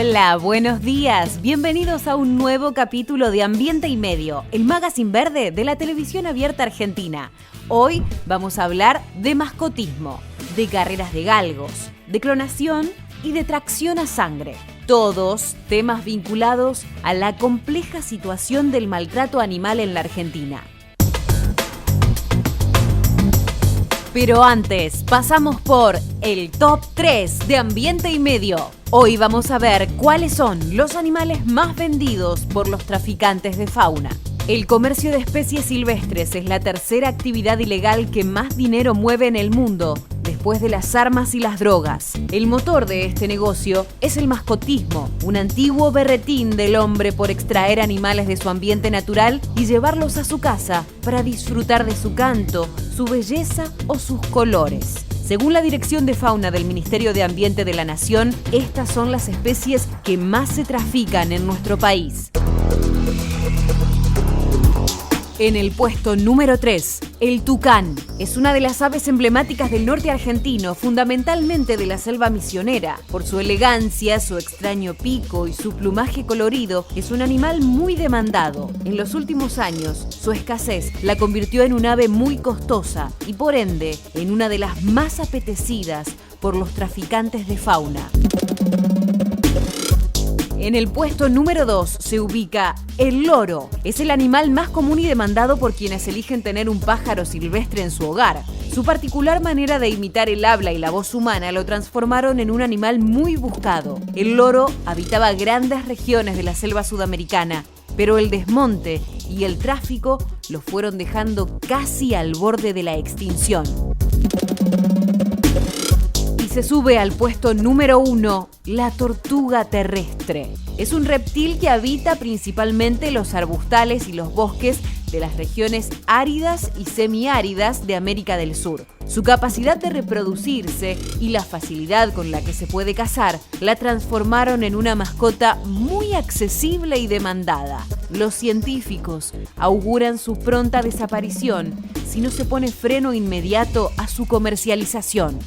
Hola, buenos días. Bienvenidos a un nuevo capítulo de Ambiente y Medio, el magazine verde de la televisión abierta argentina. Hoy vamos a hablar de mascotismo, de carreras de galgos, de clonación y de tracción a sangre. Todos temas vinculados a la compleja situación del maltrato animal en la Argentina. Pero antes, pasamos por el top 3 de Ambiente y Medio. Hoy vamos a ver cuáles son los animales más vendidos por los traficantes de fauna. El comercio de especies silvestres es la tercera actividad ilegal que más dinero mueve en el mundo, después de las armas y las drogas. El motor de este negocio es el mascotismo, un antiguo berretín del hombre por extraer animales de su ambiente natural y llevarlos a su casa para disfrutar de su canto, su belleza o sus colores. Según la Dirección de Fauna del Ministerio de Ambiente de la Nación, estas son las especies que más se trafican en nuestro país. En el puesto número 3, el tucán. Es una de las aves emblemáticas del norte argentino, fundamentalmente de la selva misionera. Por su elegancia, su extraño pico y su plumaje colorido, es un animal muy demandado. En los últimos años, su escasez la convirtió en un ave muy costosa y, por ende, en una de las más apetecidas por los traficantes de fauna. En el puesto número 2 se ubica el loro. Es el animal más común y demandado por quienes eligen tener un pájaro silvestre en su hogar. Su particular manera de imitar el habla y la voz humana lo transformaron en un animal muy buscado. El loro habitaba grandes regiones de la selva sudamericana, pero el desmonte y el tráfico lo fueron dejando casi al borde de la extinción. Se sube al puesto número 1, la tortuga terrestre. Es un reptil que habita principalmente los arbustales y los bosques de las regiones áridas y semiáridas de América del Sur. Su capacidad de reproducirse y la facilidad con la que se puede cazar la transformaron en una mascota muy accesible y demandada. Los científicos auguran su pronta desaparición si no se pone freno inmediato a su comercialización.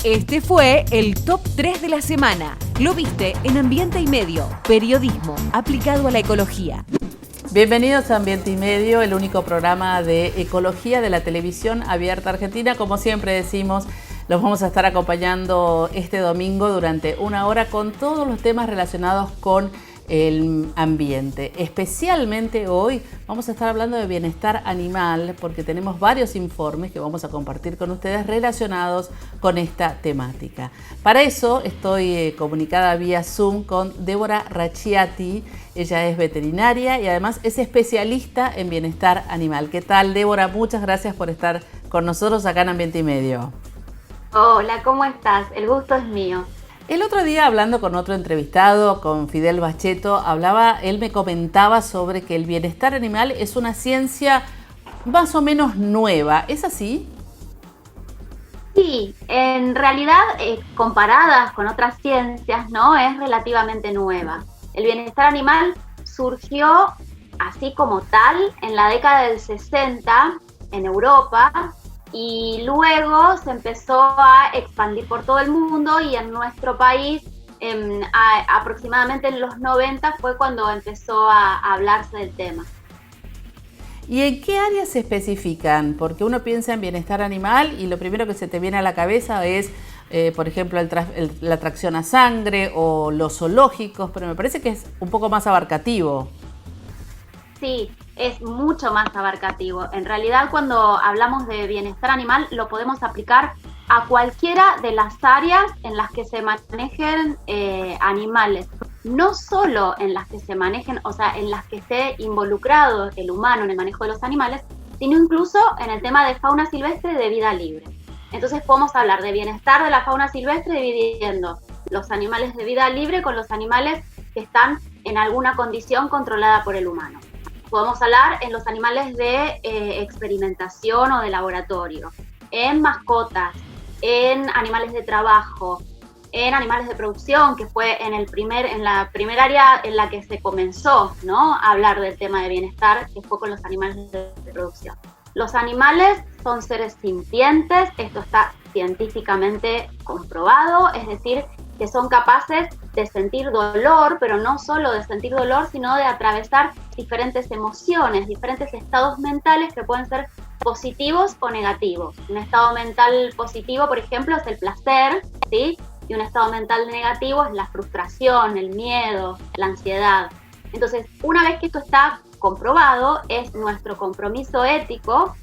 Este fue el top 3 de la semana. Lo viste en Ambiente y Medio, periodismo aplicado a la ecología. Bienvenidos a Ambiente y Medio, el único programa de ecología de la televisión abierta argentina. Como siempre decimos, los vamos a estar acompañando este domingo durante una hora con todos los temas relacionados con el ambiente. Especialmente hoy vamos a estar hablando de bienestar animal porque tenemos varios informes que vamos a compartir con ustedes relacionados con esta temática. Para eso estoy comunicada vía Zoom con Débora Racciati. Ella es veterinaria y además es especialista en bienestar animal. ¿Qué tal, Débora? Muchas gracias por estar con nosotros acá en Ambiente y Medio. Hola, ¿cómo estás? El gusto es mío. El otro día, hablando con otro entrevistado, con Fidel Bacheto, él me comentaba sobre que el bienestar animal es una ciencia más o menos nueva. ¿Es así? Sí, en realidad, comparadas con otras ciencias, ¿no? Es relativamente nueva. El bienestar animal surgió así como tal en la década del 60 en Europa, y luego se empezó a expandir por todo el mundo y en nuestro país aproximadamente en los 90 fue cuando empezó a hablarse del tema. ¿Y en qué áreas se especifican? Porque uno piensa en bienestar animal y lo primero que se te viene a la cabeza es, por ejemplo, la tracción a sangre o los zoológicos, pero me parece que es un poco más abarcativo. Sí, es mucho más abarcativo. En realidad, cuando hablamos de bienestar animal, lo podemos aplicar a cualquiera de las áreas en las que se manejen animales. No solo en las que se manejen, o sea, en las que esté involucrado el humano en el manejo de los animales, sino incluso en el tema de fauna silvestre de vida libre. Entonces podemos hablar de bienestar de la fauna silvestre dividiendo los animales de vida libre con los animales que están en alguna condición controlada por el humano. Podemos hablar en los animales de experimentación o de laboratorio, en mascotas, en animales de trabajo, en animales de producción, que fue en la primera área en la que se comenzó, ¿no?, a hablar del tema de bienestar, que fue con los animales de producción. Los animales son seres sintientes, esto está científicamente comprobado, es decir, que son capaces de sentir dolor, pero no solo de sentir dolor, sino de atravesar diferentes emociones, diferentes estados mentales que pueden ser positivos o negativos. Un estado mental positivo, por ejemplo, es el placer, ¿sí? Y un estado mental negativo es la frustración, el miedo, la ansiedad. Entonces, una vez que esto está comprobado, es nuestro compromiso ético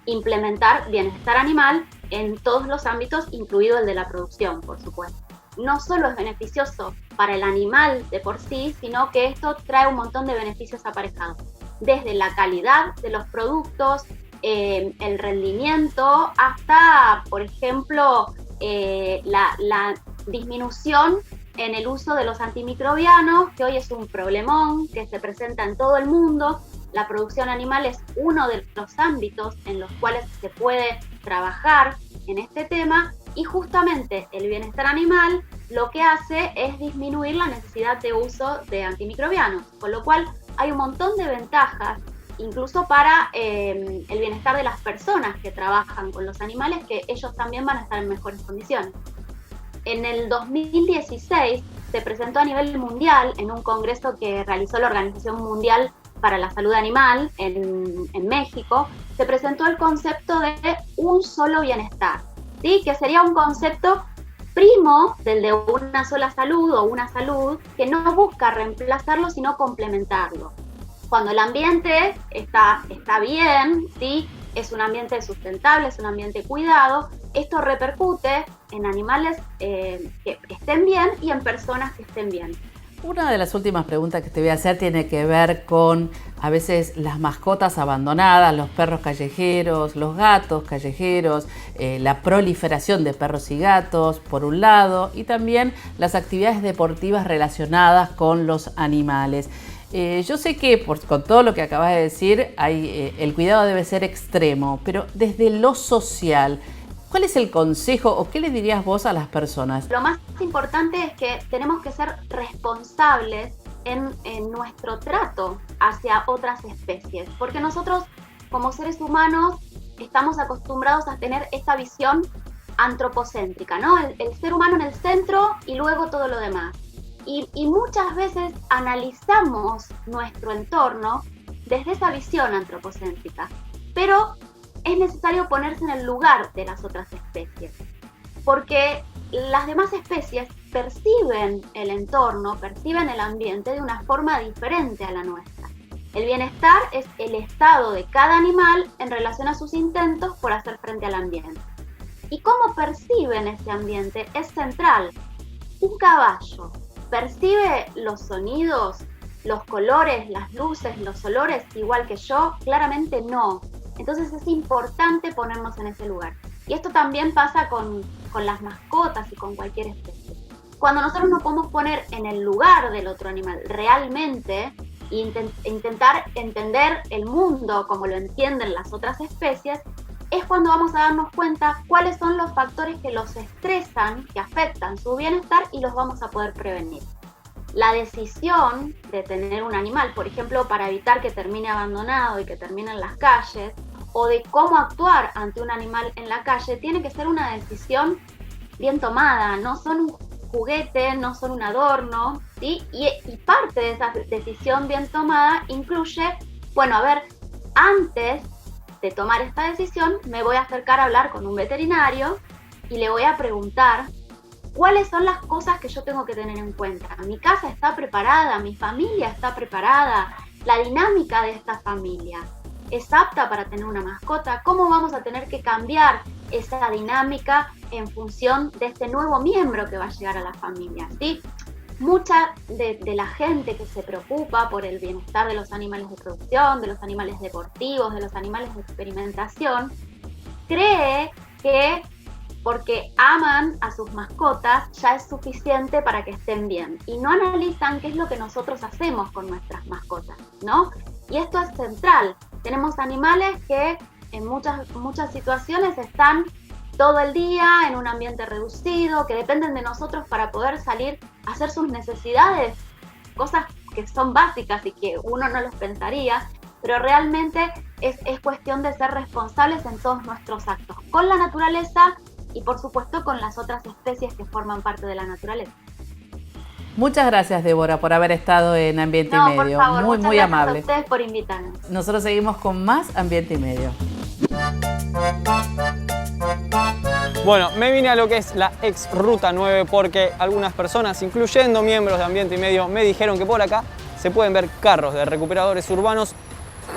implementar bienestar animal en todos los ámbitos, incluido el de la producción, por supuesto. No solo es beneficioso para el animal de por sí, sino que esto trae un montón de beneficios aparejados, desde la calidad de los productos, el rendimiento, hasta, por ejemplo, la disminución en el uso de los antimicrobianos, que hoy es un problemón que se presenta en todo el mundo. La producción animal es uno de los ámbitos en los cuales se puede trabajar en este tema, y justamente el bienestar animal lo que hace es disminuir la necesidad de uso de antimicrobianos, con lo cual hay un montón de ventajas, incluso para el bienestar de las personas que trabajan con los animales, que ellos también van a estar en mejores condiciones. En el 2016 se presentó a nivel mundial, en un congreso que realizó la Organización Mundial para la Salud Animal en México, se presentó el concepto de un solo bienestar, ¿sí? Que sería un concepto primo del de una sola salud o una salud que no busca reemplazarlo, sino complementarlo. Cuando el ambiente está bien, ¿sí? Es un ambiente sustentable, es un ambiente cuidado, esto repercute en animales que estén bien y en personas que estén bien. Una de las últimas preguntas que te voy a hacer tiene que ver con a veces las mascotas abandonadas, los perros callejeros, los gatos callejeros, la proliferación de perros y gatos por un lado, y también las actividades deportivas relacionadas con los animales. Yo sé que con todo lo que acabas de decir, el cuidado debe ser extremo, pero desde lo social, ¿cuál es el consejo o qué le dirías vos a las personas? Lo más importante es que tenemos que ser responsables en nuestro trato hacia otras especies, porque nosotros como seres humanos estamos acostumbrados a tener esta visión antropocéntrica, ¿no? El ser humano en el centro y luego todo lo demás. Y muchas veces analizamos nuestro entorno desde esa visión antropocéntrica, pero es necesario ponerse en el lugar de las otras especies, porque las demás especies perciben el entorno, perciben el ambiente de una forma diferente a la nuestra. El bienestar es el estado de cada animal en relación a sus intentos por hacer frente al ambiente. Y cómo perciben ese ambiente es central. Un caballo percibe los sonidos, los colores, las luces, los olores igual que yo, claramente no. Entonces es importante ponernos en ese lugar. Y esto también pasa con las mascotas y con cualquier especie. Cuando nosotros nos podemos poner en el lugar del otro animal realmente e intentar entender el mundo como lo entienden las otras especies, es cuando vamos a darnos cuenta cuáles son los factores que los estresan, que afectan su bienestar, y los vamos a poder prevenir. La decisión de tener un animal, por ejemplo, para evitar que termine abandonado y que termine en las calles, o de cómo actuar ante un animal en la calle, tiene que ser una decisión bien tomada. No son un juguete, no son un adorno, ¿sí? Y parte de esa decisión bien tomada incluye, bueno, a ver, antes de tomar esta decisión me voy a acercar a hablar con un veterinario y le voy a preguntar cuáles son las cosas que yo tengo que tener en cuenta. ¿Mi casa está preparada? ¿Mi familia está preparada? ¿La dinámica de esta familia es apta para tener una mascota? ¿Cómo vamos a tener que cambiar esa dinámica en función de este nuevo miembro que va a llegar a la familia? ¿Sí? Mucha de la gente que se preocupa por el bienestar de los animales de producción, de los animales deportivos, de los animales de experimentación, cree que porque aman a sus mascotas ya es suficiente para que estén bien, y no analizan qué es lo que nosotros hacemos con nuestras mascotas, ¿no? Y esto es central. Tenemos animales que en muchas situaciones están todo el día en un ambiente reducido, que dependen de nosotros para poder salir a hacer sus necesidades, cosas que son básicas y que uno no los pensaría, pero realmente es cuestión de ser responsables en todos nuestros actos, con la naturaleza y por supuesto con las otras especies que forman parte de la naturaleza. Muchas gracias, Débora, por haber estado en Ambiente y Medio. Por favor, muy gracias amable. a ustedes por invitarnos. Nosotros seguimos con más Ambiente y Medio. Bueno, me vine a lo que es la ex Ruta 9 porque algunas personas, incluyendo miembros de Ambiente y Medio, me dijeron que por acá se pueden ver carros de recuperadores urbanos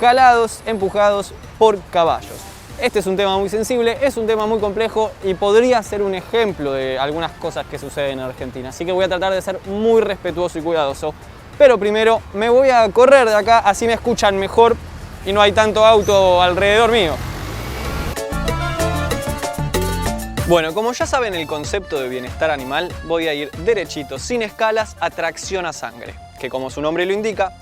jalados, empujados por caballos. Este es un tema muy sensible, es un tema muy complejo y podría ser un ejemplo de algunas cosas que suceden en Argentina. Así que voy a tratar de ser muy respetuoso y cuidadoso. Pero primero me voy a correr de acá, así me escuchan mejor y no hay tanto auto alrededor mío. Bueno, como ya saben el concepto de bienestar animal, voy a ir derechito, sin escalas, a tracción a sangre, que como su nombre lo indica,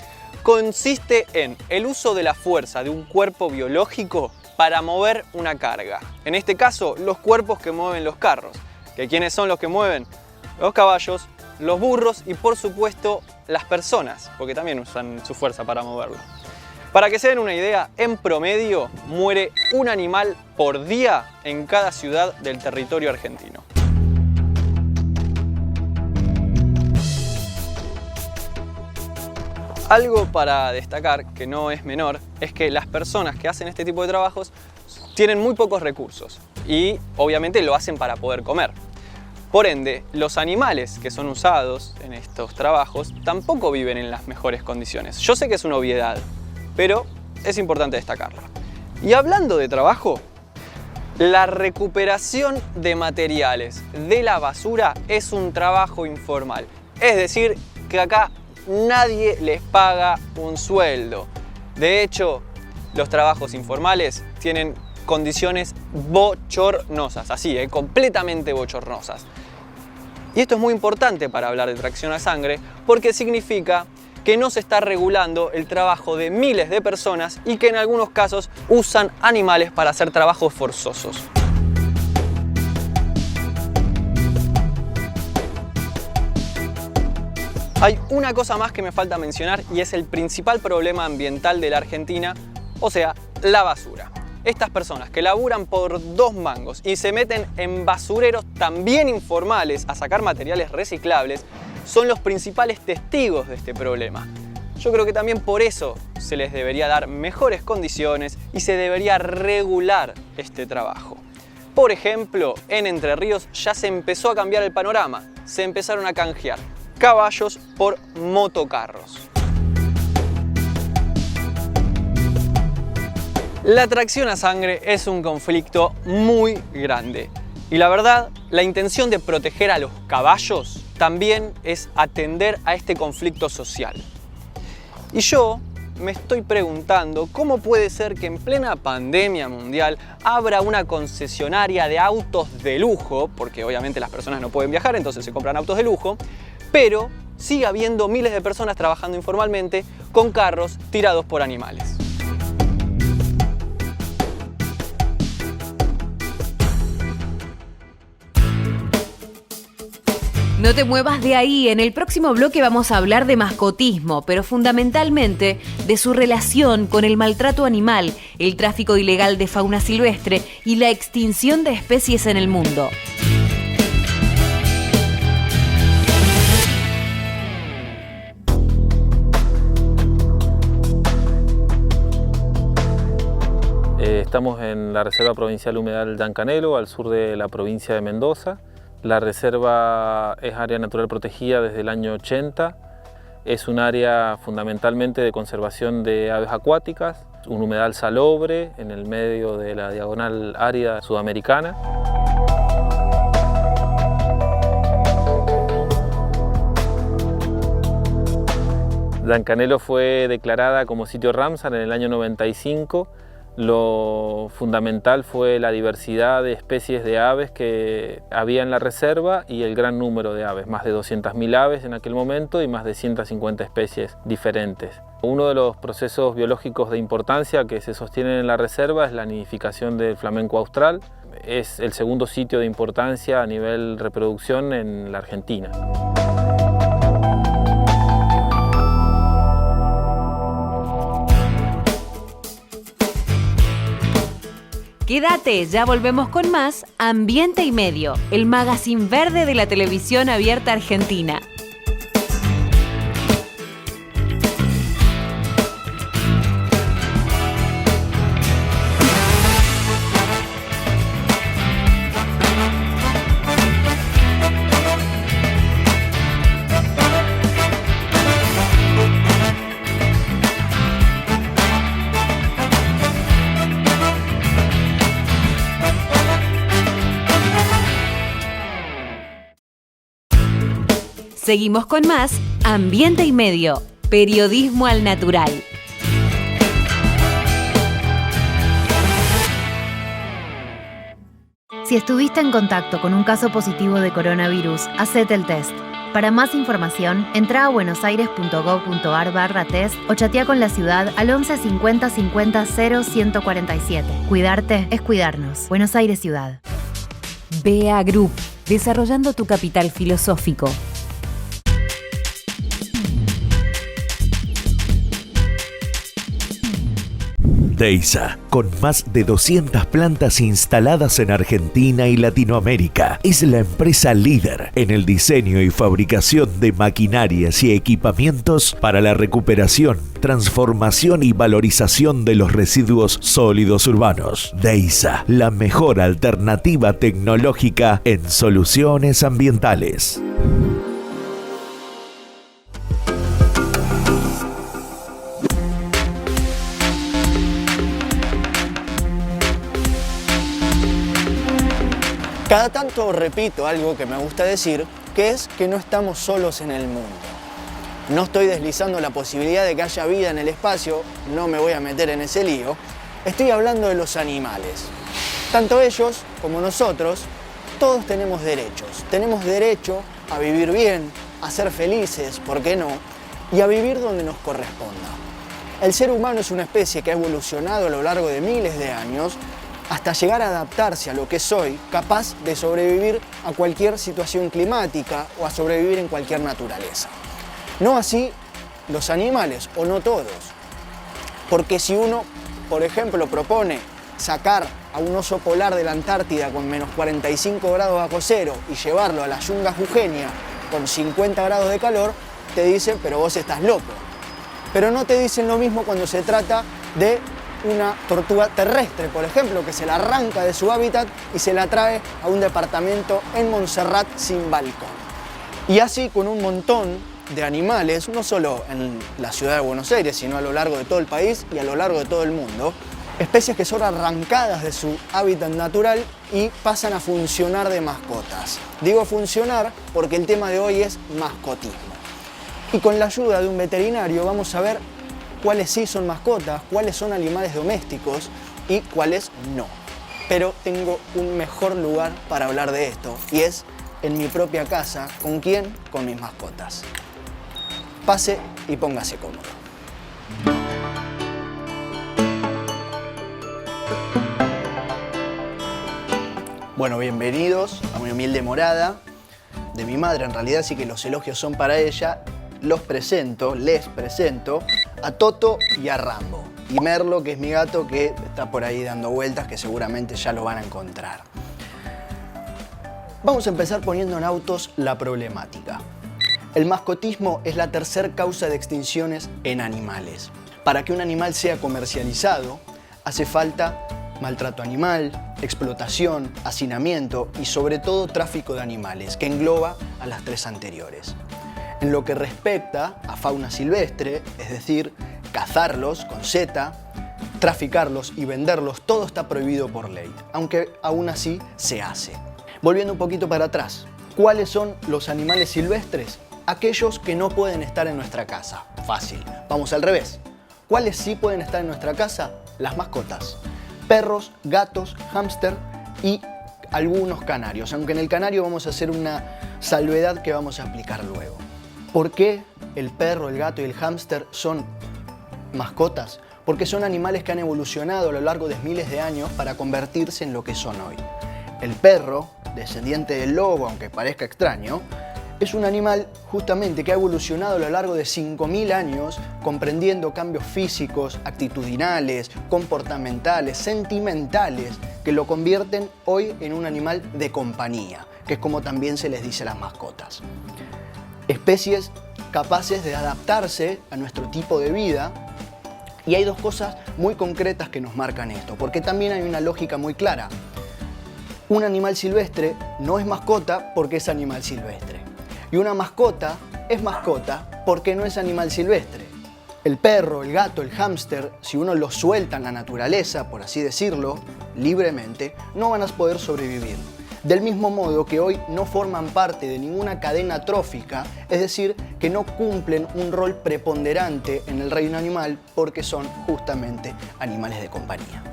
consiste en el uso de la fuerza de un cuerpo biológico para mover una carga. En este caso, los cuerpos que mueven los carros. ¿Que quiénes son los que mueven? Los caballos, los burros y por supuesto las personas, porque también usan su fuerza para moverlo. Para que se den una idea, en promedio muere un animal por día en cada ciudad del territorio argentino. Algo para destacar, que no es menor, es que las personas que hacen este tipo de trabajos tienen muy pocos recursos y obviamente lo hacen para poder comer. Por ende, los animales que son usados en estos trabajos tampoco viven en las mejores condiciones. Yo sé que es una obviedad, pero es importante destacarlo. Y hablando de trabajo, la recuperación de materiales de la basura es un trabajo informal. Es decir, que acá nadie les paga un sueldo. De hecho, los trabajos informales tienen condiciones bochornosas, así, completamente bochornosas. Y esto es muy importante para hablar de tracción a sangre porque significa que no se está regulando el trabajo de miles de personas y que en algunos casos usan animales para hacer trabajos forzosos. Hay una cosa más que me falta mencionar y es el principal problema ambiental de la Argentina, o sea, la basura. Estas personas que laburan por 2 mangos y se meten en basureros también informales a sacar materiales reciclables son los principales testigos de este problema. Yo creo que también por eso se les debería dar mejores condiciones y se debería regular este trabajo. Por ejemplo, en Entre Ríos ya se empezó a cambiar el panorama, se empezaron a canjear caballos por motocarros. La tracción a sangre es un conflicto muy grande y la verdad, la intención de proteger a los caballos también es atender a este conflicto social. Y yo me estoy preguntando cómo puede ser que en plena pandemia mundial abra una concesionaria de autos de lujo, porque obviamente las personas no pueden viajar, entonces se compran autos de lujo, pero sigue habiendo miles de personas trabajando informalmente con carros tirados por animales. No te muevas de ahí, en el próximo bloque vamos a hablar de mascotismo, pero fundamentalmente de su relación con el maltrato animal, el tráfico ilegal de fauna silvestre y la extinción de especies en el mundo. Estamos en la Reserva Provincial Humedal Llancanelo, al sur de la provincia de Mendoza. La reserva es área natural protegida desde el año 80. Es un área fundamentalmente de conservación de aves acuáticas, un humedal salobre en el medio de la diagonal árida sudamericana. Llancanelo fue declarada como sitio Ramsar en el año 95. Lo fundamental fue la diversidad de especies de aves que había en la reserva y el gran número de aves, más de 200.000 aves en aquel momento y más de 150 especies diferentes. Uno de los procesos biológicos de importancia que se sostienen en la reserva es la nidificación del flamenco austral. Es el segundo sitio de importancia a nivel reproducción en la Argentina. Quédate, ya volvemos con más Ambiente y Medio, el magazine verde de la televisión abierta argentina. Seguimos con más Ambiente y Medio, periodismo al natural. Si estuviste en contacto con un caso positivo de coronavirus, hacete el test. Para más información, entra a buenosaires.gov.ar/test o chatea con la ciudad al 11 50 50 0 147. Cuidarte es cuidarnos. Buenos Aires Ciudad. BA Group, desarrollando tu capital filosófico. Deisa, con más de 200 plantas instaladas en Argentina y Latinoamérica, es la empresa líder en el diseño y fabricación de maquinarias y equipamientos para la recuperación, transformación y valorización de los residuos sólidos urbanos. Deisa, la mejor alternativa tecnológica en soluciones ambientales. Cada tanto repito algo que me gusta decir, que es que no estamos solos en el mundo. No estoy deslizando la posibilidad de que haya vida en el espacio, no me voy a meter en ese lío. Estoy hablando de los animales. Tanto ellos como nosotros, todos tenemos derechos. Tenemos derecho a vivir bien, a ser felices, ¿por qué no? Y a vivir donde nos corresponda. El ser humano es una especie que ha evolucionado a lo largo de miles de años hasta llegar a adaptarse a lo que es hoy, capaz de sobrevivir a cualquier situación climática o a sobrevivir en cualquier naturaleza. No así los animales, o no todos. Porque si uno, por ejemplo, propone sacar a un oso polar de la Antártida con menos 45 grados bajo cero y llevarlo a la yunga jujeña con 50 grados de calor, te dicen, pero vos estás loco. Pero no te dicen lo mismo cuando se trata de una tortuga terrestre, por ejemplo, que se la arranca de su hábitat y se la trae a un departamento en Montserrat sin balcón. Y así con un montón de animales, no solo en la ciudad de Buenos Aires, sino a lo largo de todo el país y a lo largo de todo el mundo, especies que son arrancadas de su hábitat natural y pasan a funcionar de mascotas. Digo funcionar porque el tema de hoy es mascotismo. Y con la ayuda de un veterinario vamos a ver cuáles sí son mascotas, cuáles son animales domésticos y cuáles no. Pero tengo un mejor lugar para hablar de esto y es en mi propia casa. ¿Con quién? Con mis mascotas. Pase y póngase cómodo. Bueno, bienvenidos a mi humilde morada de mi madre, en realidad, así que los elogios son para ella. Les presento a Toto y a Rambo. Y Merlo, que es mi gato, que está por ahí dando vueltas, que seguramente ya lo van a encontrar. Vamos a empezar poniendo en autos la problemática. El mascotismo es la tercera causa de extinciones en animales. Para que un animal sea comercializado, hace falta maltrato animal, explotación, hacinamiento y sobre todo tráfico de animales, que engloba a las tres anteriores. En lo que respecta a fauna silvestre, es decir, cazarlos con Z, traficarlos y venderlos, todo está prohibido por ley, aunque aún así se hace. Volviendo un poquito para atrás, ¿cuáles son los animales silvestres? Aquellos que no pueden estar en nuestra casa. Fácil. Vamos al revés. ¿Cuáles sí pueden estar en nuestra casa? Las mascotas. Perros, gatos, hámster y algunos canarios, aunque en el canario vamos a hacer una salvedad que vamos a explicar luego. ¿Por qué el perro, el gato y el hámster son mascotas? Porque son animales que han evolucionado a lo largo de miles de años para convertirse en lo que son hoy. El perro, descendiente del lobo, aunque parezca extraño, es un animal justamente que ha evolucionado a lo largo de 5.000 años, comprendiendo cambios físicos, actitudinales, comportamentales, sentimentales, que lo convierten hoy en un animal de compañía, que es como también se les dice a las mascotas. Especies capaces de adaptarse a nuestro tipo de vida. Y hay dos cosas muy concretas que nos marcan esto, porque también hay una lógica muy clara. Un animal silvestre no es mascota porque es animal silvestre. Y una mascota es mascota porque no es animal silvestre. El perro, el gato, el hámster, si uno los suelta en la naturaleza, por así decirlo, libremente, no van a poder sobrevivir. Del mismo modo que hoy no forman parte de ninguna cadena trófica, es decir, que no cumplen un rol preponderante en el reino animal porque son justamente animales de compañía.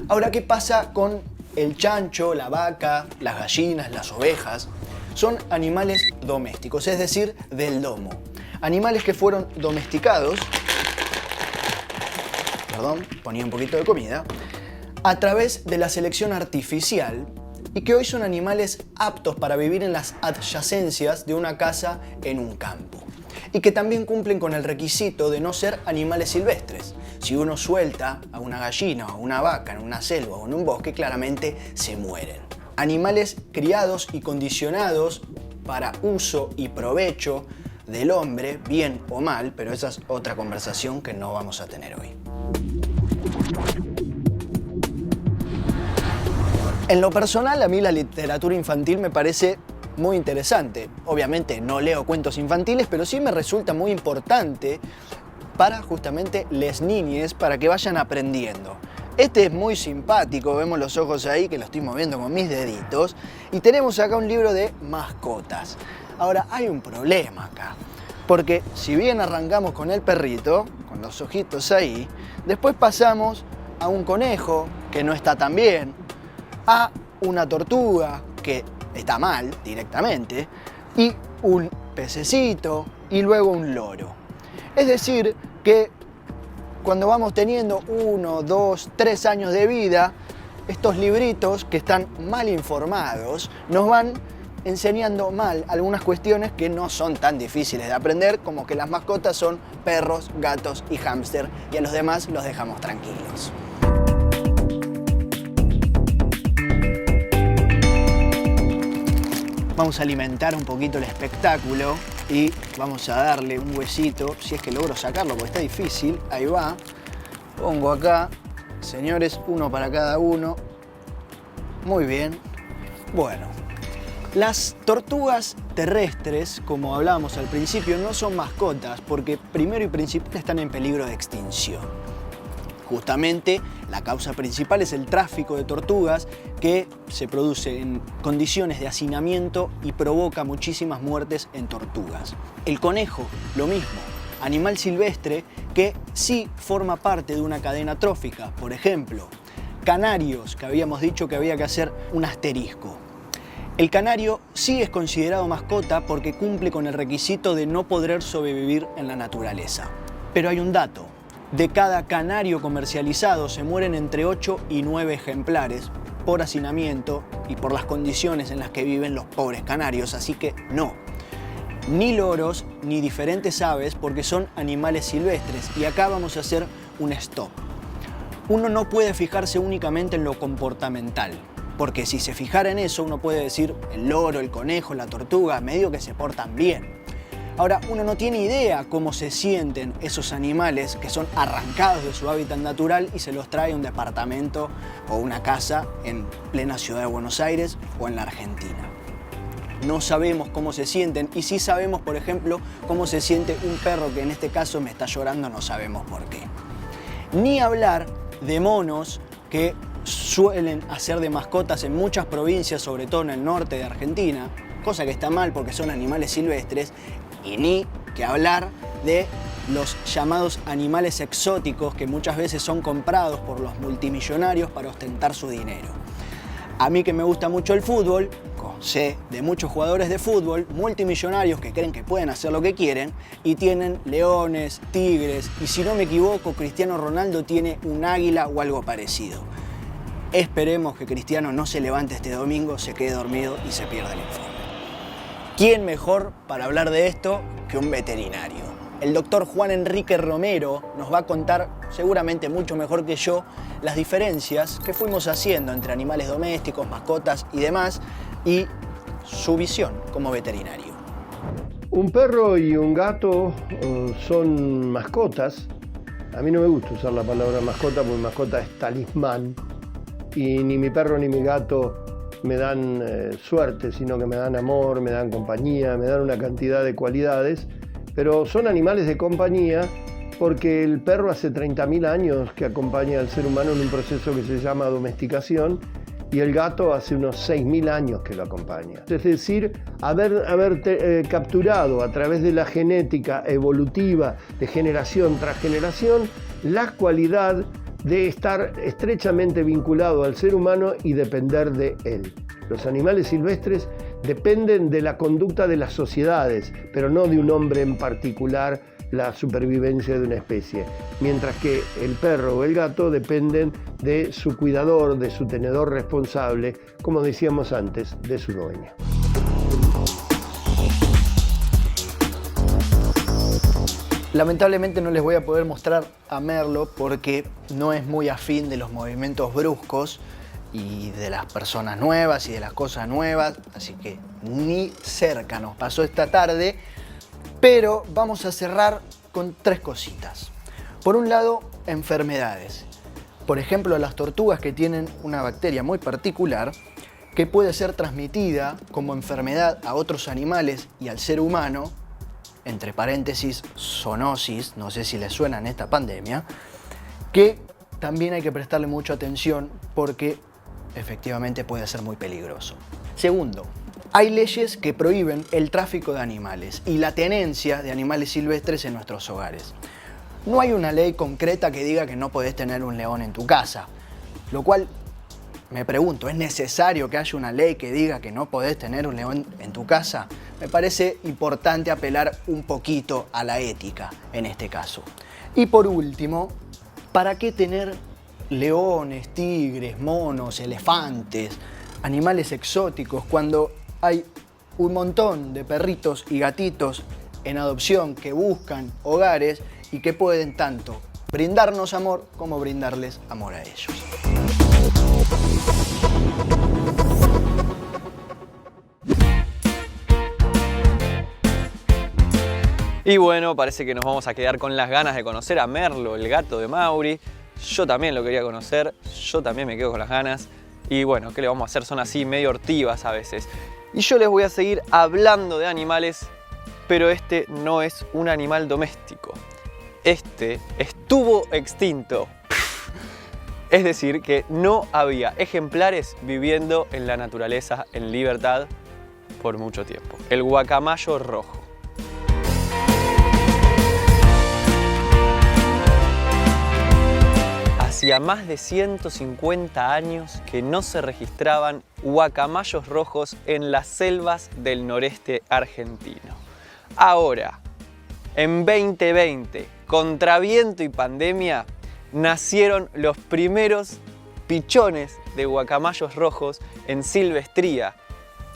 Ahora, ¿qué pasa con el chancho, la vaca, las gallinas, las ovejas? Son animales domésticos, es decir, del domo. Animales que fueron domesticados, ponía un poquito de comida, a través de la selección artificial y que hoy son animales aptos para vivir en las adyacencias de una casa en un campo. Y que también cumplen con el requisito de no ser animales silvestres. Si uno suelta a una gallina o a una vaca en una selva o en un bosque, claramente se mueren. Animales criados y condicionados para uso y provecho del hombre, bien o mal, pero esa es otra conversación que no vamos a tener hoy. En lo personal, a mí la literatura infantil me parece muy interesante. Obviamente no leo cuentos infantiles, pero sí me resulta muy importante para justamente les niñes, para que vayan aprendiendo. Este es muy simpático, vemos los ojos ahí que lo estoy moviendo con mis deditos. Y tenemos acá un libro de mascotas. Ahora, hay un problema acá, porque si bien arrancamos con el perrito, con los ojitos ahí, después pasamos a un conejo, que no está tan bien, a una tortuga, que está mal directamente, y un pececito, y luego un loro. Es decir, que cuando vamos teniendo 1, 2, 3 años de vida, estos libritos que están mal informados nos van enseñando mal algunas cuestiones que no son tan difíciles de aprender, como que las mascotas son perros, gatos y hámster, y a los demás los dejamos tranquilos. Vamos a alimentar un poquito el espectáculo y vamos a darle un huesito, si es que logro sacarlo, porque está difícil. Ahí va. Pongo acá, señores, uno para cada uno. Muy bien. Bueno, las tortugas terrestres, como hablábamos al principio, no son mascotas porque primero y principal están en peligro de extinción. Justamente la causa principal es el tráfico de tortugas que se produce en condiciones de hacinamiento y provoca muchísimas muertes en tortugas. El conejo, lo mismo, animal silvestre que sí forma parte de una cadena trófica. Por ejemplo, canarios, que habíamos dicho que había que hacer un asterisco. El canario sí es considerado mascota porque cumple con el requisito de no poder sobrevivir en la naturaleza. Pero hay un dato. De cada canario comercializado se mueren entre 8 y 9 ejemplares por hacinamiento y por las condiciones en las que viven los pobres canarios, así que no. Ni loros ni diferentes aves porque son animales silvestres y acá vamos a hacer un stop. Uno no puede fijarse únicamente en lo comportamental, porque si se fijara en eso uno puede decir el loro, el conejo, la tortuga, medio que se portan bien. Ahora, uno no tiene idea cómo se sienten esos animales que son arrancados de su hábitat natural y se los trae a un departamento o una casa en plena ciudad de Buenos Aires o en la Argentina. No sabemos cómo se sienten y sí sabemos, por ejemplo, cómo se siente un perro que en este caso me está llorando, no sabemos por qué. Ni hablar de monos que suelen hacer de mascotas en muchas provincias, sobre todo en el norte de Argentina, cosa que está mal porque son animales silvestres. Y ni que hablar de los llamados animales exóticos que muchas veces son comprados por los multimillonarios para ostentar su dinero. A mí que me gusta mucho el fútbol, sé de muchos jugadores de fútbol multimillonarios que creen que pueden hacer lo que quieren y tienen leones, tigres y si no me equivoco Cristiano Ronaldo tiene un águila o algo parecido. Esperemos que Cristiano no se levante este domingo, se quede dormido y se pierda el informe. ¿Quién mejor para hablar de esto que un veterinario? El doctor Juan Enrique Romero nos va a contar, seguramente mucho mejor que yo, las diferencias que fuimos haciendo entre animales domésticos, mascotas y demás, y su visión como veterinario. Un perro y un gato son mascotas. A mí no me gusta usar la palabra mascota porque mascota es talismán. Y ni mi perro ni mi gato me dan suerte, sino que me dan amor, me dan compañía, me dan una cantidad de cualidades, pero son animales de compañía porque el perro hace 30.000 años que acompaña al ser humano en un proceso que se llama domesticación, y el gato hace unos 6.000 años que lo acompaña. Es decir, haber capturado a través de la genética evolutiva de generación tras generación la cualidad de estar estrechamente vinculado al ser humano y depender de él. Los animales silvestres dependen de la conducta de las sociedades, pero no de un hombre en particular, la supervivencia de una especie, mientras que el perro o el gato dependen de su cuidador, de su tenedor responsable, como decíamos antes, de su dueño. Lamentablemente no les voy a poder mostrar a Merlo porque no es muy afín de los movimientos bruscos y de las personas nuevas y de las cosas nuevas, así que ni cerca nos pasó esta tarde. Pero vamos a cerrar con 3 cositas. Por un lado, enfermedades. Por ejemplo, las tortugas que tienen una bacteria muy particular que puede ser transmitida como enfermedad a otros animales y al ser humano, entre paréntesis, zoonosis, no sé si les suena en esta pandemia, que también hay que prestarle mucha atención porque efectivamente puede ser muy peligroso. Segundo, hay leyes que prohíben el tráfico de animales y la tenencia de animales silvestres en nuestros hogares. No hay una ley concreta que diga que no podés tener un león en tu casa, lo cual me pregunto, ¿es necesario que haya una ley que diga que no podés tener un león en tu casa? Me parece importante apelar un poquito a la ética en este caso. Y por último, ¿para qué tener leones, tigres, monos, elefantes, animales exóticos cuando hay un montón de perritos y gatitos en adopción que buscan hogares y que pueden tanto brindarnos amor como brindarles amor a ellos? Y bueno, parece que nos vamos a quedar con las ganas de conocer a Merlo, el gato de Mauri. Yo también lo quería conocer, yo también me quedo con las ganas. Y bueno, ¿qué le vamos a hacer? Son así medio hortivas a veces. Y yo les voy a seguir hablando de animales, pero este no es un animal doméstico. Este estuvo extinto. Es decir, que no había ejemplares viviendo en la naturaleza en libertad por mucho tiempo. El guacamayo rojo. Hacía más de 150 años que no se registraban guacamayos rojos en las selvas del noreste argentino. Ahora, en 2020, contra viento y pandemia, nacieron los primeros pichones de guacamayos rojos en silvestría,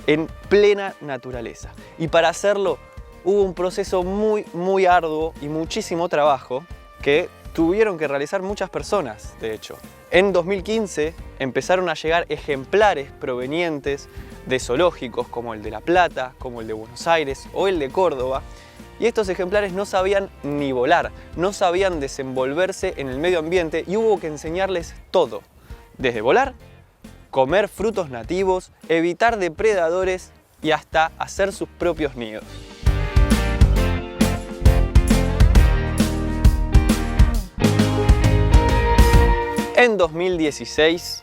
en plena naturaleza. Y para hacerlo hubo un proceso muy arduo y muchísimo trabajo que tuvieron que realizar muchas personas, de hecho. En 2015 empezaron a llegar ejemplares provenientes de zoológicos como el de La Plata, como el de Buenos Aires o el de Córdoba, y estos ejemplares no sabían ni volar, no sabían desenvolverse en el medio ambiente y hubo que enseñarles todo, desde volar, comer frutos nativos, evitar depredadores y hasta hacer sus propios nidos. En 2016,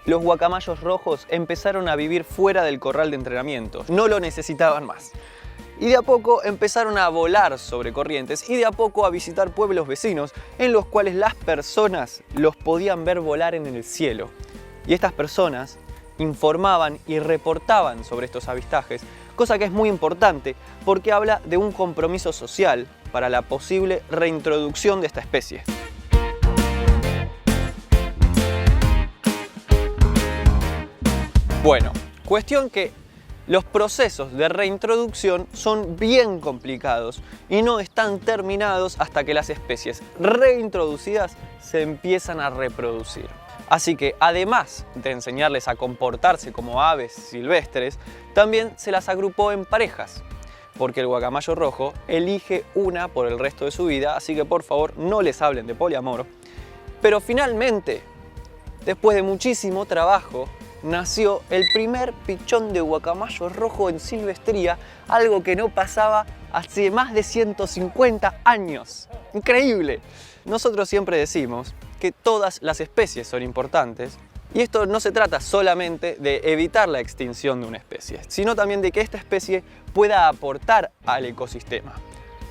los guacamayos rojos empezaron a vivir fuera del corral de entrenamiento, no lo necesitaban más. Y de a poco empezaron a volar sobre corrientes y de a poco a visitar pueblos vecinos en los cuales las personas los podían ver volar en el cielo. Y estas personas informaban y reportaban sobre estos avistajes, cosa que es muy importante porque habla de un compromiso social para la posible reintroducción de esta especie. Bueno, cuestión que los procesos de reintroducción son bien complicados y no están terminados hasta que las especies reintroducidas se empiezan a reproducir. Así que además de enseñarles a comportarse como aves silvestres, también se las agrupó en parejas, porque el guacamayo rojo elige una por el resto de su vida, así que por favor no les hablen de poliamor. Pero finalmente, después de muchísimo trabajo, nació el primer pichón de guacamayo rojo en silvestría, algo que no pasaba hace más de 150 años. ¡Increíble! Nosotros siempre decimos que todas las especies son importantes y esto no se trata solamente de evitar la extinción de una especie, sino también de que esta especie pueda aportar al ecosistema.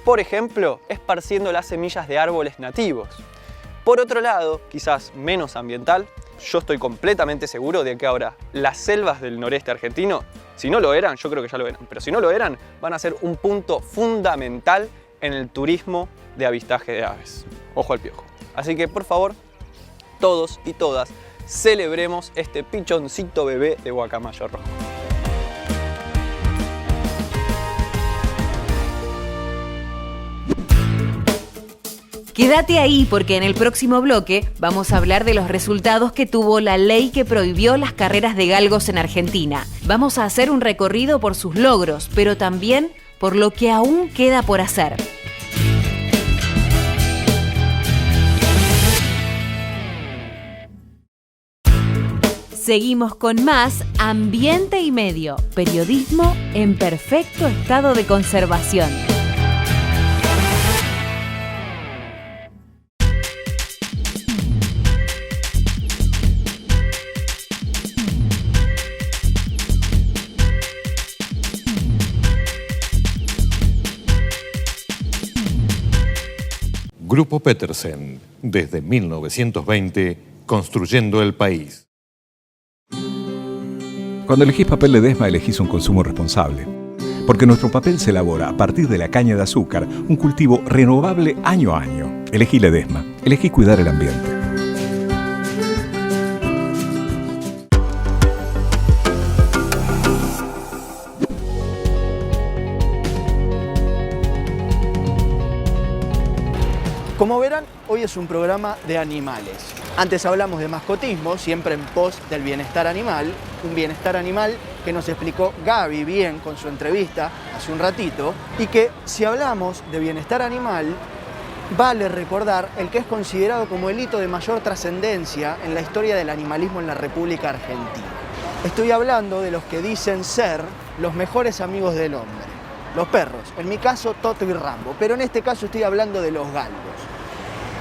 Por ejemplo, esparciendo las semillas de árboles nativos. Por otro lado, quizás menos ambiental, yo estoy completamente seguro de que ahora las selvas del noreste argentino, si no lo eran, yo creo que ya lo eran, pero si no lo eran, van a ser un punto fundamental en el turismo de avistaje de aves. Ojo al piojo. Así que, por favor, todos y todas, celebremos este pichoncito bebé de guacamayo rojo. Quédate ahí porque en el próximo bloque vamos a hablar de los resultados que tuvo la ley que prohibió las carreras de galgos en Argentina. Vamos a hacer un recorrido por sus logros, pero también por lo que aún queda por hacer. Seguimos con más Ambiente y Medio, periodismo en perfecto estado de conservación. Grupo Petersen, desde 1920, construyendo el país. Cuando elegís papel Ledesma, elegís un consumo responsable. Porque nuestro papel se elabora a partir de la caña de azúcar, un cultivo renovable año a año. Elegí Ledesma, elegí cuidar el ambiente. Como verán, hoy es un programa de animales. Antes hablamos de mascotismo, siempre en pos del bienestar animal. Un bienestar animal que nos explicó Gaby bien con su entrevista hace un ratito. Y que si hablamos de bienestar animal, vale recordar el que es considerado como el hito de mayor trascendencia en la historia del animalismo en la República Argentina. Estoy hablando de los que dicen ser los mejores amigos del hombre. Los perros, en mi caso Toto y Rambo, pero en este caso estoy hablando de los galgos.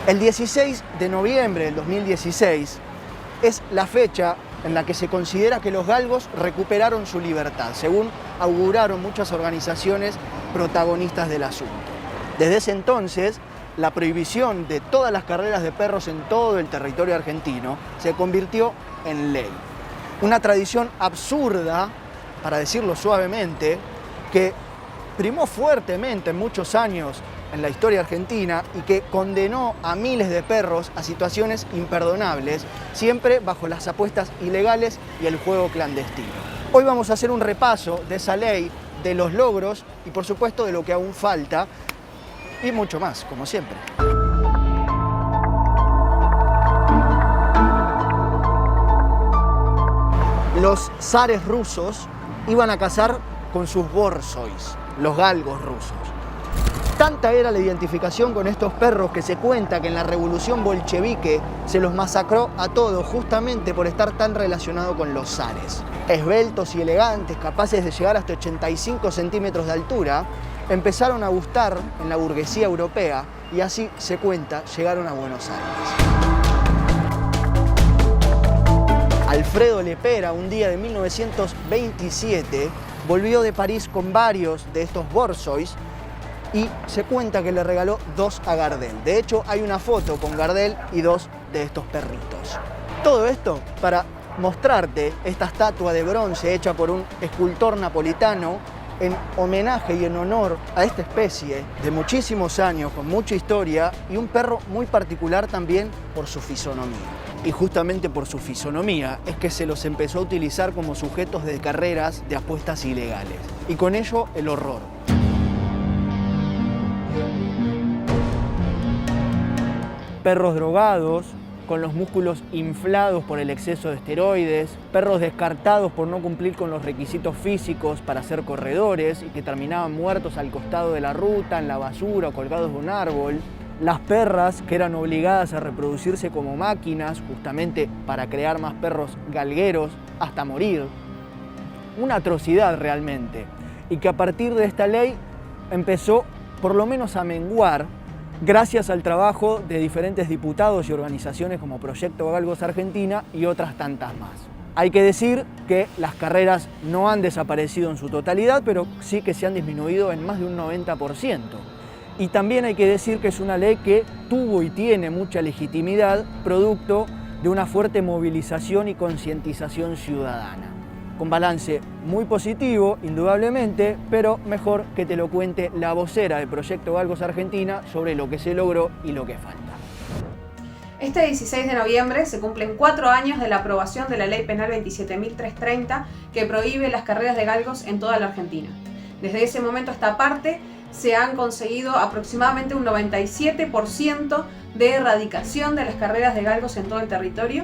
El 16 de noviembre del 2016 es la fecha en la que se considera que los galgos recuperaron su libertad, según auguraron muchas organizaciones protagonistas del asunto. Desde ese entonces, la prohibición de todas las carreras de perros en todo el territorio argentino se convirtió en ley. Una tradición absurda, para decirlo suavemente, que primó fuertemente en muchos años en la historia argentina y que condenó a miles de perros a situaciones imperdonables, siempre bajo las apuestas ilegales y el juego clandestino. Hoy vamos a hacer un repaso de esa ley, de los logros y por supuesto de lo que aún falta y mucho más, como siempre. Los zares rusos iban a cazar con sus borzois, los galgos rusos. Tanta era la identificación con estos perros que se cuenta que en la revolución bolchevique se los masacró a todos justamente por estar tan relacionado con los zares. Esbeltos y elegantes, capaces de llegar hasta 85 centímetros de altura, empezaron a gustar en la burguesía europea y así, se cuenta, llegaron a Buenos Aires. Alfredo Lepera, un día de 1927, volvió de París con varios de estos borzois y se cuenta que le regaló 2 a Gardel. De hecho, hay una foto con Gardel y 2 de estos perritos. Todo esto para mostrarte esta estatua de bronce hecha por un escultor napolitano en homenaje y en honor a esta especie de muchísimos años, con mucha historia, y un perro muy particular también por su fisonomía. Y justamente por su fisonomía es que se los empezó a utilizar como sujetos de carreras de apuestas ilegales. Y con ello el horror. Perros drogados, con los músculos inflados por el exceso de esteroides, perros descartados por no cumplir con los requisitos físicos para ser corredores y que terminaban muertos al costado de la ruta, en la basura o colgados de un árbol. Las perras que eran obligadas a reproducirse como máquinas justamente para crear más perros galgueros hasta morir. Una atrocidad realmente. Y que a partir de esta ley empezó por lo menos a menguar gracias al trabajo de diferentes diputados y organizaciones como Proyecto Galgos Argentina y otras tantas más. Hay que decir que las carreras no han desaparecido en su totalidad, pero sí que se han disminuido en más de un 90%. Y también hay que decir que es una ley que tuvo y tiene mucha legitimidad, producto de una fuerte movilización y concientización ciudadana. Con balance muy positivo, indudablemente, pero mejor que te lo cuente la vocera de Proyecto Galgos Argentina sobre lo que se logró y lo que falta. Este 16 de noviembre se cumplen 4 años de la aprobación de la Ley Penal 27.330 que prohíbe las carreras de galgos en toda la Argentina. Desde ese momento a esta parte se han conseguido aproximadamente un 97% de erradicación de las carreras de galgos en todo el territorio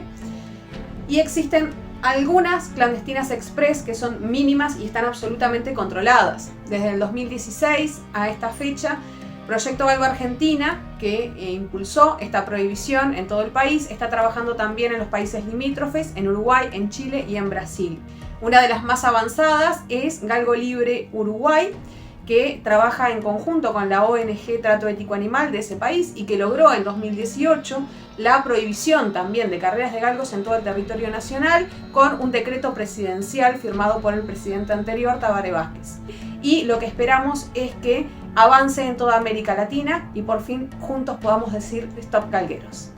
y existen algunas clandestinas express que son mínimas y están absolutamente controladas. Desde el 2016 a esta fecha, Proyecto Galgo Argentina, que impulsó esta prohibición en todo el país, está trabajando también en los países limítrofes, en Uruguay, en Chile y en Brasil. Una de las más avanzadas es Galgo Libre Uruguay, que trabaja en conjunto con la ONG Trato Ético Animal de ese país y que logró en 2018 la prohibición también de carreras de galgos en todo el territorio nacional con un decreto presidencial firmado por el presidente anterior, Tabaré Vázquez. Y lo que esperamos es que avance en toda América Latina y por fin juntos podamos decir Stop Galgueros.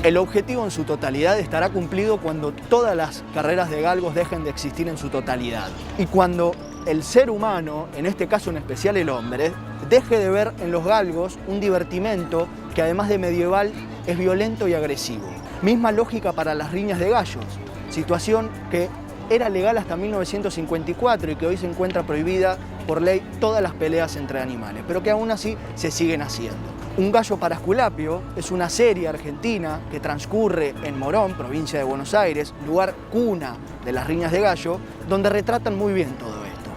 El objetivo en su totalidad estará cumplido cuando todas las carreras de galgos dejen de existir en su totalidad y cuando el ser humano, en este caso en especial el hombre, deje de ver en los galgos un divertimento que además de medieval es violento y agresivo. Misma lógica para las riñas de gallos, situación que era legal hasta 1954 y que hoy se encuentra prohibida por ley todas las peleas entre animales, pero que aún así se siguen haciendo. Un gallo para Esculapio es una serie argentina que transcurre en Morón, provincia de Buenos Aires, lugar cuna de las riñas de gallo, donde retratan muy bien todo esto.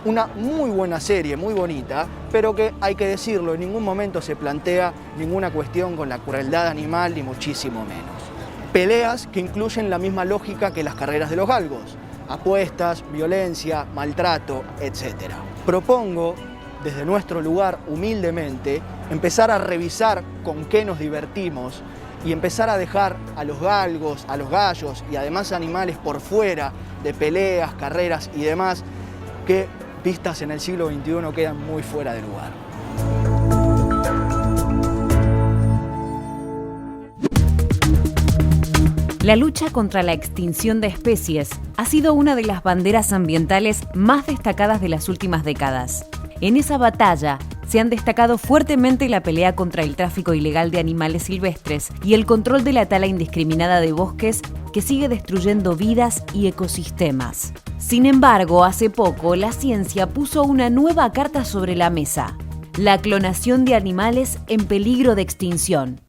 Una muy buena serie, muy bonita, pero que, hay que decirlo, en ningún momento se plantea ninguna cuestión con la crueldad animal, ni muchísimo menos. Peleas que incluyen la misma lógica que las carreras de los galgos, apuestas, violencia, maltrato, etc. Propongo, desde nuestro lugar humildemente, empezar a revisar con qué nos divertimos y empezar a dejar a los galgos, a los gallos y además animales por fuera de peleas, carreras y demás que, vistas en el siglo XXI, quedan muy fuera de lugar. La lucha contra la extinción de especies ha sido una de las banderas ambientales más destacadas de las últimas décadas. En esa batalla se han destacado fuertemente la pelea contra el tráfico ilegal de animales silvestres y el control de la tala indiscriminada de bosques que sigue destruyendo vidas y ecosistemas. Sin embargo, hace poco la ciencia puso una nueva carta sobre la mesa: la clonación de animales en peligro de extinción.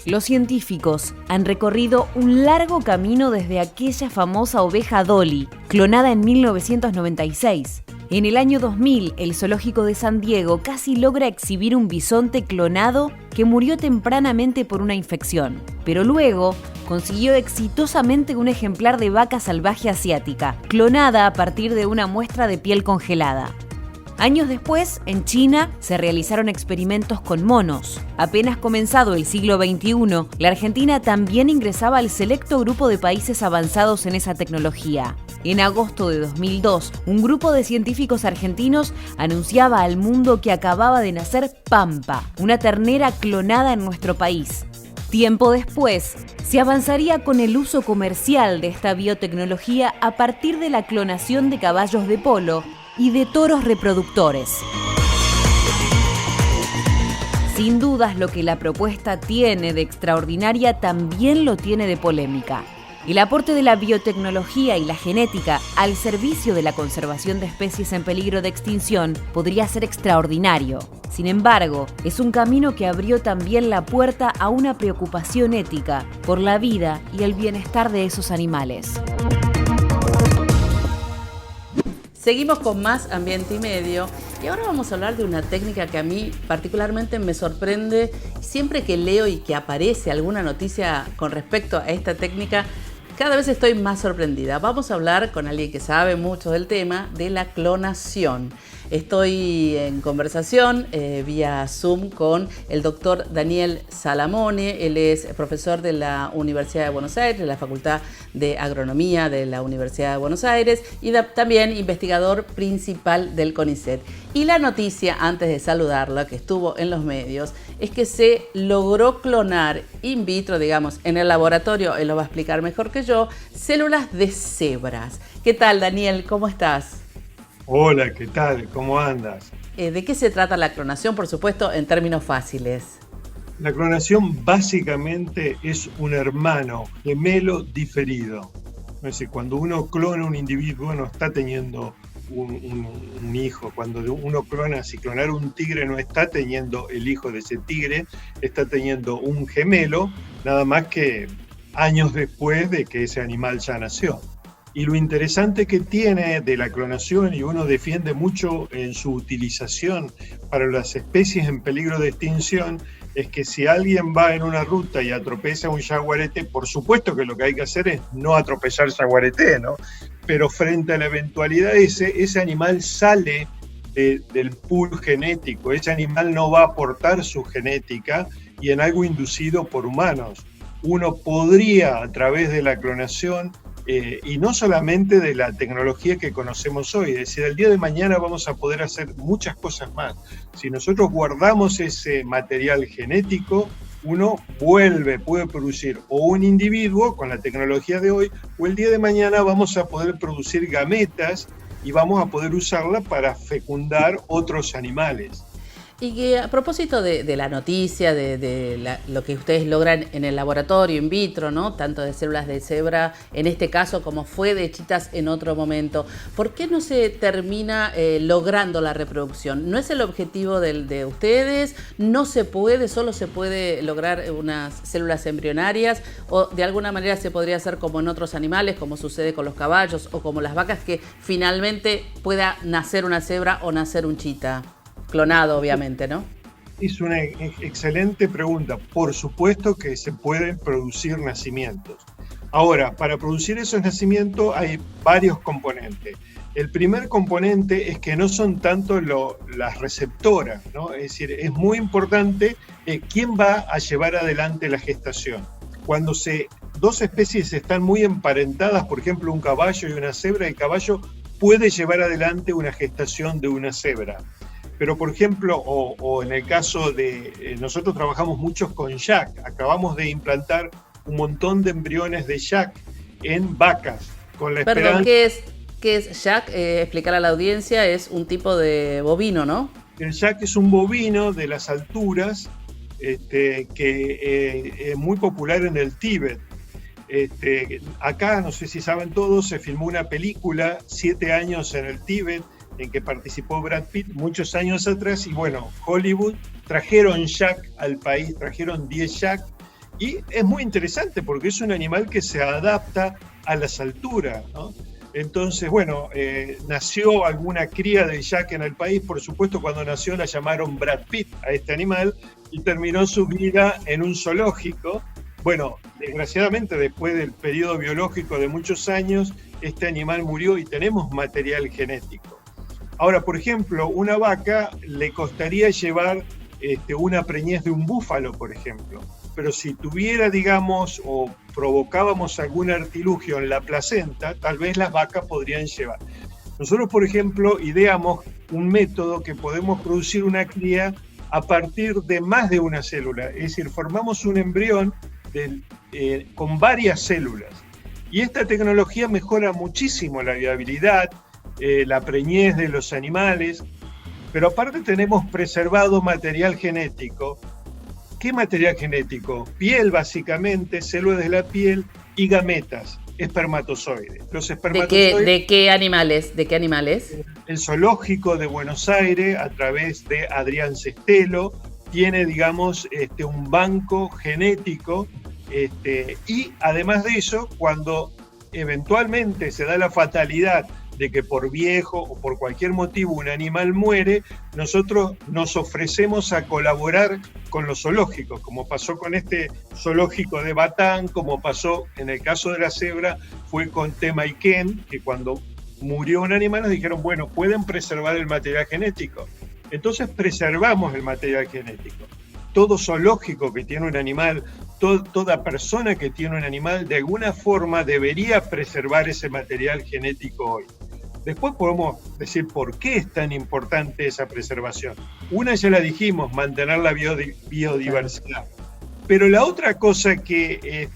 Los científicos han recorrido un largo camino desde aquella famosa oveja Dolly, clonada en 1996. En el año 2000, el zoológico de San Diego casi logra exhibir un bisonte clonado que murió tempranamente por una infección, pero luego consiguió exitosamente un ejemplar de vaca salvaje asiática, clonada a partir de una muestra de piel congelada. Años después, en China, se realizaron experimentos con monos. Apenas comenzado el siglo XXI, la Argentina también ingresaba al selecto grupo de países avanzados en esa tecnología. En agosto de 2002, un grupo de científicos argentinos anunciaba al mundo que acababa de nacer Pampa, una ternera clonada en nuestro país. Tiempo después, se avanzaría con el uso comercial de esta biotecnología a partir de la clonación de caballos de polo y de toros reproductores. Sin dudas, lo que la propuesta tiene de extraordinaria también lo tiene de polémica. El aporte de la biotecnología y la genética al servicio de la conservación de especies en peligro de extinción podría ser extraordinario. Sin embargo, es un camino que abrió también la puerta a una preocupación ética por la vida y el bienestar de esos animales. Seguimos con más Ambiente y Medio y ahora vamos a hablar de una técnica que a mí particularmente me sorprende. Siempre que leo y que aparece alguna noticia con respecto a esta técnica, cada vez estoy más sorprendida. Vamos a hablar con alguien que sabe mucho del tema de la clonación. Estoy en conversación vía Zoom con el doctor Daniel Salamone. Él es profesor de la Universidad de Buenos Aires, de la Facultad de Agronomía de la Universidad de Buenos Aires y también investigador principal del CONICET. Y la noticia, antes de saludarla, que estuvo en los medios, es que se logró clonar in vitro, digamos, en el laboratorio, él lo va a explicar mejor que yo, células de cebras. ¿Qué tal, Daniel? ¿Cómo estás? Hola, ¿qué tal? ¿Cómo andas? ¿De qué se trata la clonación, por supuesto, en términos fáciles? La clonación básicamente es un hermano gemelo diferido. Es decir, cuando uno clona un individuo no está teniendo un hijo. Cuando uno clona, si clonar un tigre no está teniendo el hijo de ese tigre, está teniendo un gemelo, nada más que años después de que ese animal ya nació. Y lo interesante que tiene de la clonación, y uno defiende mucho en su utilización para las especies en peligro de extinción, es que si alguien va en una ruta y atropella un jaguarete, por supuesto que lo que hay que hacer es no atropellar jaguarete, ¿no? Pero frente a la eventualidad ese animal sale del pool genético, ese animal no va a aportar su genética y en algo inducido por humanos. Uno podría, a través de la clonación, y no solamente de la tecnología que conocemos hoy, es decir, el día de mañana vamos a poder hacer muchas cosas más. Si nosotros guardamos ese material genético, uno puede producir o un individuo con la tecnología de hoy, o el día de mañana vamos a poder producir gametas y vamos a poder usarla para fecundar otros animales. Y que a propósito de la noticia, lo que ustedes logran en el laboratorio in vitro, ¿no? Tanto de células de cebra en este caso como fue de chitas en otro momento, ¿por qué no se termina logrando la reproducción? ¿No es el objetivo de ustedes? ¿No se puede? ¿Solo se puede lograr unas células embrionarias? ¿O de alguna manera se podría hacer como en otros animales, como sucede con los caballos o como las vacas, que finalmente pueda nacer una cebra o nacer un chita? Clonado, obviamente, ¿no? Es una excelente pregunta. Por supuesto que se pueden producir nacimientos. Ahora, para producir esos nacimientos hay varios componentes. El primer componente es que no son tanto las receptoras, ¿no? Es decir, es muy importante quién va a llevar adelante la gestación. Cuando dos especies están muy emparentadas, por ejemplo, un caballo y una cebra, el caballo puede llevar adelante una gestación de una cebra. Pero, por ejemplo, o en el caso de... nosotros trabajamos mucho con yak. Acabamos de implantar un montón de embriones de yak en vacas. Con la esperanza... Perdón, ¿qué es yak? Explicar a la audiencia, es un tipo de bovino, ¿no? El yak es un bovino de las alturas que es muy popular en el Tíbet. Acá, no sé si saben todos, se filmó una película, 7 años en el Tíbet, en que participó Brad Pitt muchos años atrás, y bueno, Hollywood trajeron yak al país, trajeron 10 yak, y es muy interesante porque es un animal que se adapta a las alturas, ¿no? Entonces, bueno, nació alguna cría de yak en el país, por supuesto cuando nació la llamaron Brad Pitt a este animal, y terminó su vida en un zoológico. Bueno, desgraciadamente después del periodo biológico de muchos años, este animal murió y tenemos material genético. Ahora, por ejemplo, una vaca le costaría llevar una preñez de un búfalo, por ejemplo. Pero si tuviera, digamos, o provocábamos algún artilugio en la placenta, tal vez las vacas podrían llevar. Nosotros, por ejemplo, ideamos un método que podemos producir una cría a partir de más de una célula. Es decir, formamos un embrión con varias células. Y esta tecnología mejora muchísimo la viabilidad, la preñez de los animales, pero aparte tenemos preservado material genético. ¿Qué material genético? Piel, básicamente, células de la piel y gametas, espermatozoides. Los espermatozoides. ¿De qué animales? ¿De qué animales? El zoológico de Buenos Aires, a través de Adrián Sestelo, tiene, digamos, un banco genético, y además de eso, cuando eventualmente se da la fatalidad de que por viejo o por cualquier motivo un animal muere, nosotros nos ofrecemos a colaborar con los zoológicos, como pasó con este zoológico de Batán, como pasó en el caso de la cebra, fue con Temaiken, que cuando murió un animal nos dijeron, bueno, pueden preservar el material genético. Entonces preservamos el material genético. Todo zoológico que tiene un animal, toda persona que tiene un animal, de alguna forma debería preservar ese material genético hoy. Después podemos decir por qué es tan importante esa preservación. Una ya la dijimos, mantener la biodiversidad. Pero la otra cosa que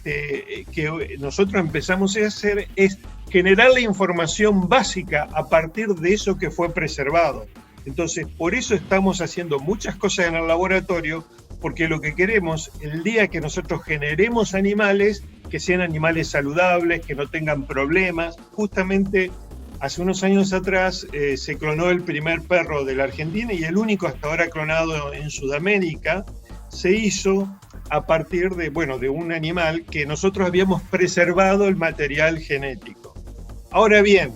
nosotros empezamos a hacer es generar la información básica a partir de eso que fue preservado. Entonces, por eso estamos haciendo muchas cosas en el laboratorio, porque lo que queremos, el día que nosotros generemos animales, que sean animales saludables, que no tengan problemas. Justamente hace unos años atrás se clonó el primer perro de la Argentina y el único hasta ahora clonado en Sudamérica. Se hizo a partir de un animal que nosotros habíamos preservado el material genético. Ahora bien,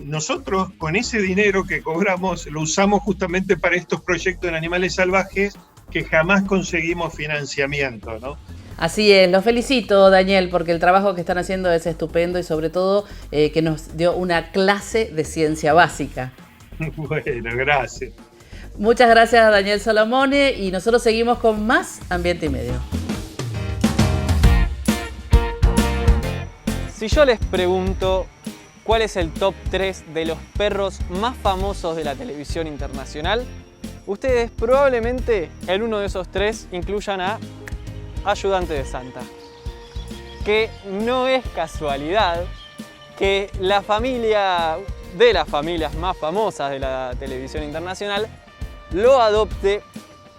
nosotros con ese dinero que cobramos lo usamos justamente para estos proyectos en animales salvajes que jamás conseguimos financiamiento, ¿no? Así es, los felicito, Daniel, porque el trabajo que están haciendo es estupendo y sobre todo que nos dio una clase de ciencia básica. Bueno, gracias. Muchas gracias, Daniel Solomone, y nosotros seguimos con más Ambiente y Medio. Si yo les pregunto cuál es el top 3 de los perros más famosos de la televisión internacional, ustedes probablemente en uno de esos 3 incluyan a Ayudante de Santa. Que no es casualidad que la familia de las familias más famosas de la televisión internacional lo adopte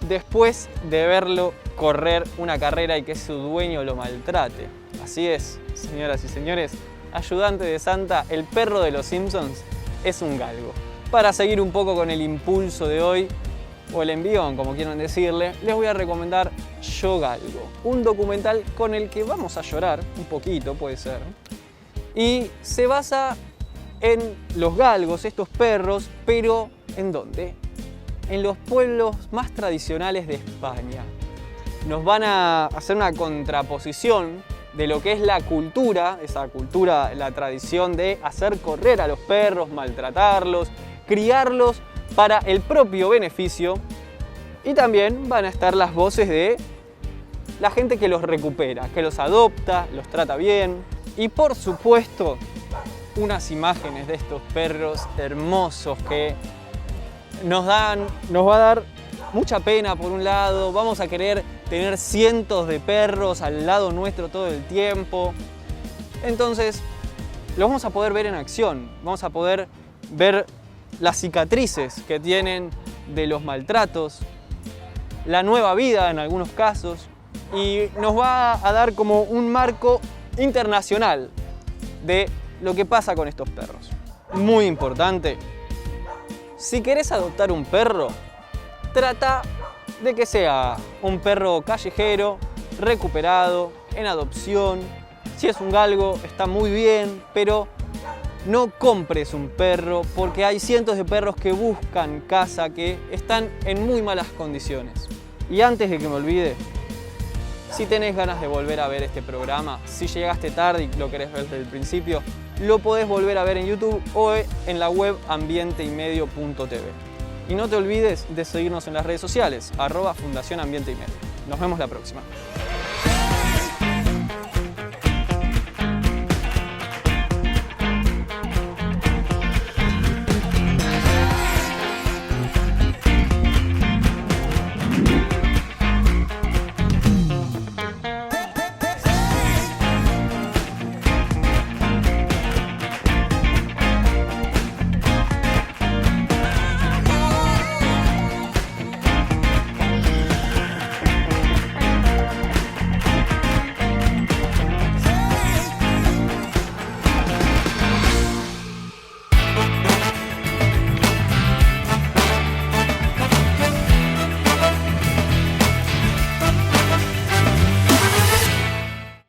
después de verlo correr una carrera y que su dueño lo maltrate. Así es, señoras y señores, Ayudante de Santa, el perro de los Simpsons, es un galgo. Para seguir un poco con el impulso de hoy, o el envión, como quieran decirle, les voy a recomendar Yo Galgo, un documental con el que vamos a llorar, un poquito puede ser, y se basa en los galgos, estos perros, pero ¿en dónde? En los pueblos más tradicionales de España. Nos van a hacer una contraposición de lo que es la cultura, esa cultura, la tradición de hacer correr a los perros, maltratarlos, criarlos para el propio beneficio, y también van a estar las voces de la gente que los recupera, que los adopta, los trata bien, y por supuesto unas imágenes de estos perros hermosos que nos va a dar mucha pena por un lado, vamos a querer tener cientos de perros al lado nuestro todo el tiempo. Entonces, los vamos a poder ver en acción, vamos a poder ver las cicatrices que tienen de los maltratos, la nueva vida en algunos casos, y nos va a dar como un marco internacional de lo que pasa con estos perros. Muy importante, si querés adoptar un perro, trata de que sea un perro callejero, recuperado, en adopción. Si es un galgo, está muy bien, pero no compres un perro porque hay cientos de perros que buscan casa, que están en muy malas condiciones. Y antes de que me olvide, si tenés ganas de volver a ver este programa, si llegaste tarde y lo querés ver desde el principio, lo podés volver a ver en YouTube o en la web ambienteymedio.tv. Y no te olvides de seguirnos en las redes sociales, @Fundación Ambiente y Medio. Nos vemos la próxima.